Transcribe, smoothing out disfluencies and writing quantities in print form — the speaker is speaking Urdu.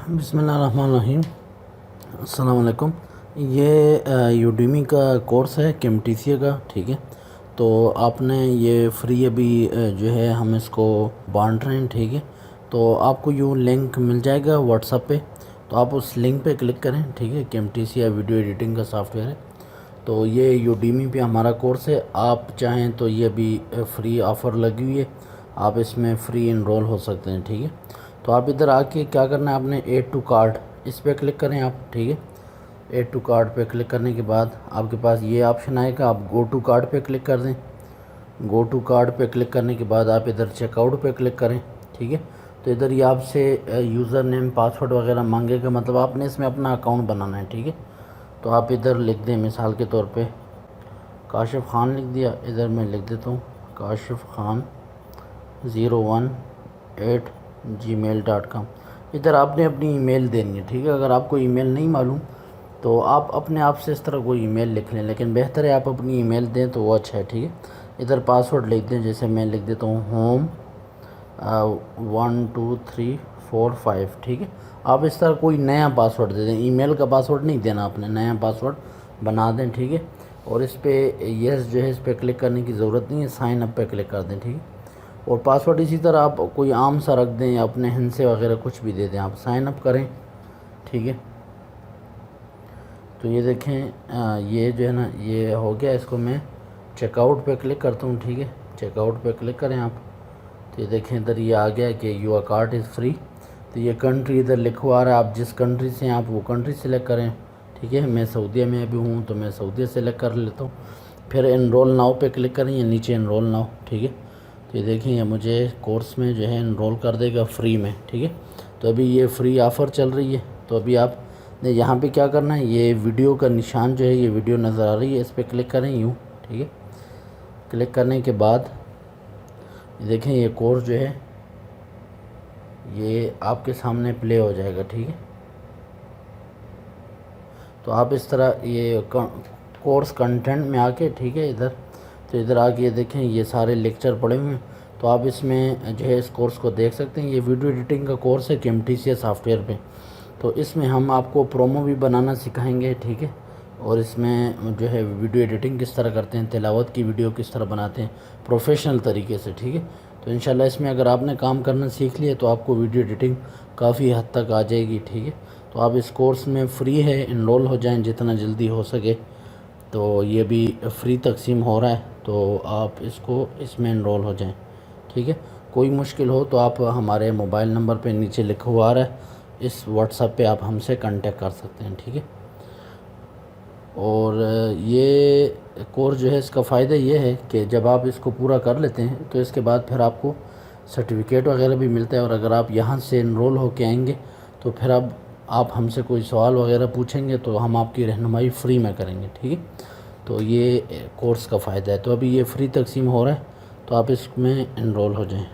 بسم اللہ الرحمن الرحیم۔ السلام علیکم۔ یہ یوڈیمی کا کورس ہے KMTCA کا، ٹھیک ہے۔ تو آپ نے یہ فری ابھی جو ہے ہم اس کو بانٹ رہے ہیں، ٹھیک ہے۔ تو آپ کو یوں لنک مل جائے گا واٹس ایپ پہ، تو آپ اس لنک پہ کلک کریں، ٹھیک ہے۔ KMTCA ویڈیو ایڈیٹنگ کا سافٹ ویئر ہے۔ تو یہ یوڈیمی پہ ہمارا کورس ہے۔ آپ چاہیں تو یہ بھی فری آفر لگی ہوئی ہے، آپ اس میں فری انرول ہو سکتے ہیں، ٹھیک ہے۔ تو آپ ادھر آ کے کیا کرنا ہے، آپ نے ایڈ ٹو کارٹ اس پہ کلک کریں آپ، ٹھیک ہے۔ ایڈ ٹو کارٹ پہ کلک کرنے کے بعد آپ کے پاس یہ آپشن آئے گا، آپ گو ٹو کارٹ پہ کلک کر دیں۔ گو ٹو کارٹ پہ کلک کرنے کے بعد آپ ادھر چیک آؤٹ پہ کلک کریں، ٹھیک ہے۔ تو ادھر یہ آپ سے یوزر نیم پاسورڈ وغیرہ مانگے گا، مطلب آپ نے اس میں اپنا اکاؤنٹ بنانا ہے، ٹھیک ہے۔ تو آپ ادھر لکھ دیں، مثال کے طور پہ کاشف خان لکھ دیا، ادھر میں لکھ دیتا ہوں کاشف خان 01@gmail.com۔ ادھر آپ نے اپنی ای میل دینی ہے، ٹھیک ہے۔ اگر آپ کو ای میل نہیں معلوم تو آپ اپنے آپ سے اس طرح کوئی ای میل لکھ لیں، لیکن بہتر ہے آپ اپنی ای میل دیں تو وہ اچھا ہے، ٹھیک ہے۔ ادھر پاسورڈ لکھ دیں، جیسے میں لکھ دیتا ہوں ہوم 12345، ٹھیک ہے۔ آپ اس طرح کوئی نیا پاسورڈ دے دیں، ای میل کا پاسورڈ نہیں دینا، آپ نے نیا پاسورڈ بنا دیں، ٹھیک ہے۔ اور اس پہ یس جو ہے اس پہ کلک کرنے کی ضرورت نہیں ہے، سائن اپ پہ کلک کر دیں، ٹھیک ہے۔ اور پاسورڈ اسی طرح آپ کوئی عام سا رکھ دیں یا اپنے ہندسے وغیرہ کچھ بھی دے دیں، آپ سائن اپ کریں، ٹھیک ہے۔ تو یہ دیکھیں یہ جو ہے نا یہ ہو گیا، اس کو میں چیک آؤٹ پہ کلک کرتا ہوں، ٹھیک ہے۔ چیک آؤٹ پہ کلک کریں آپ، تو یہ دیکھیں ادھر یہ آ گیا کہ یور کارٹ از فری۔ تو یہ کنٹری ادھر لکھا ہوا رہا ہے، آپ جس کنٹری سے ہیں آپ وہ کنٹری سلیکٹ کریں، ٹھیک ہے۔ میں سعودیہ میں ابھی ہوں تو میں سعودیہ سلیکٹ کر لیتا ہوں۔ پھر انرول ناؤ پہ کلک کریں، یا نیچے انرول ناؤ، ٹھیک ہے۔ تو یہ دیکھیں یہ مجھے کورس میں جو ہے انرول کر دے گا فری میں، ٹھیک ہے۔ تو ابھی یہ فری آفر چل رہی ہے، تو ابھی آپ نے یہاں پہ کیا کرنا ہے، یہ ویڈیو کا نشان جو ہے یہ ویڈیو نظر آ رہی ہے، اس پہ کلک کریں یوں، ٹھیک ہے۔ کلک کرنے کے بعد دیکھیں یہ کورس جو ہے یہ آپ کے سامنے پلے ہو جائے گا، ٹھیک ہے۔ تو آپ اس طرح یہ کورس کنٹینٹ میں آ کے، ٹھیک ہے، تو ادھر آ کے یہ دیکھیں یہ سارے لیکچر پڑے ہوئے ہیں، تو آپ اس میں جو ہے اس کورس کو دیکھ سکتے ہیں۔ یہ ویڈیو ایڈیٹنگ کا کورس ہے KMTCA سافٹ ویئر پہ، تو اس میں ہم آپ کو پرومو بھی بنانا سکھائیں گے، ٹھیک ہے۔ اور اس میں جو ہے ویڈیو ایڈیٹنگ کس طرح کرتے ہیں، تلاوت کی ویڈیو کس طرح بناتے ہیں پروفیشنل طریقے سے، ٹھیک ہے۔ تو انشاءاللہ اس میں اگر آپ نے کام کرنا سیکھ لیا تو آپ کو ویڈیو ایڈیٹنگ کافی حد تک آ جائے گی، ٹھیک ہے۔ تو آپ اس کورس میں فری ہے، انرول ہو جائیں جتنا جلدی ہو سکے۔ تو یہ بھی فری تقسیم ہو رہا ہے، تو آپ اس میں انرول ہو جائیں، ٹھیک ہے۔ کوئی مشکل ہو تو آپ ہمارے موبائل نمبر پہ نیچے لکھا ہوا آ رہا ہے، اس واٹس ایپ پہ آپ ہم سے کانٹیکٹ کر سکتے ہیں، ٹھیک ہے۔ اور یہ کورس جو ہے اس کا فائدہ یہ ہے کہ جب آپ اس کو پورا کر لیتے ہیں تو اس کے بعد پھر آپ کو سرٹیفکیٹ وغیرہ بھی ملتا ہے، اور اگر آپ یہاں سے انرول ہو کے آئیں گے تو پھر آپ ہم سے کوئی سوال وغیرہ پوچھیں گے تو ہم آپ کی رہنمائی فری میں کریں گے، ٹھیک ہے۔ تو یہ کورس کا فائدہ ہے۔ تو ابھی یہ فری تقسیم ہو رہا ہے، تو آپ اس میں انرول ہو جائیں۔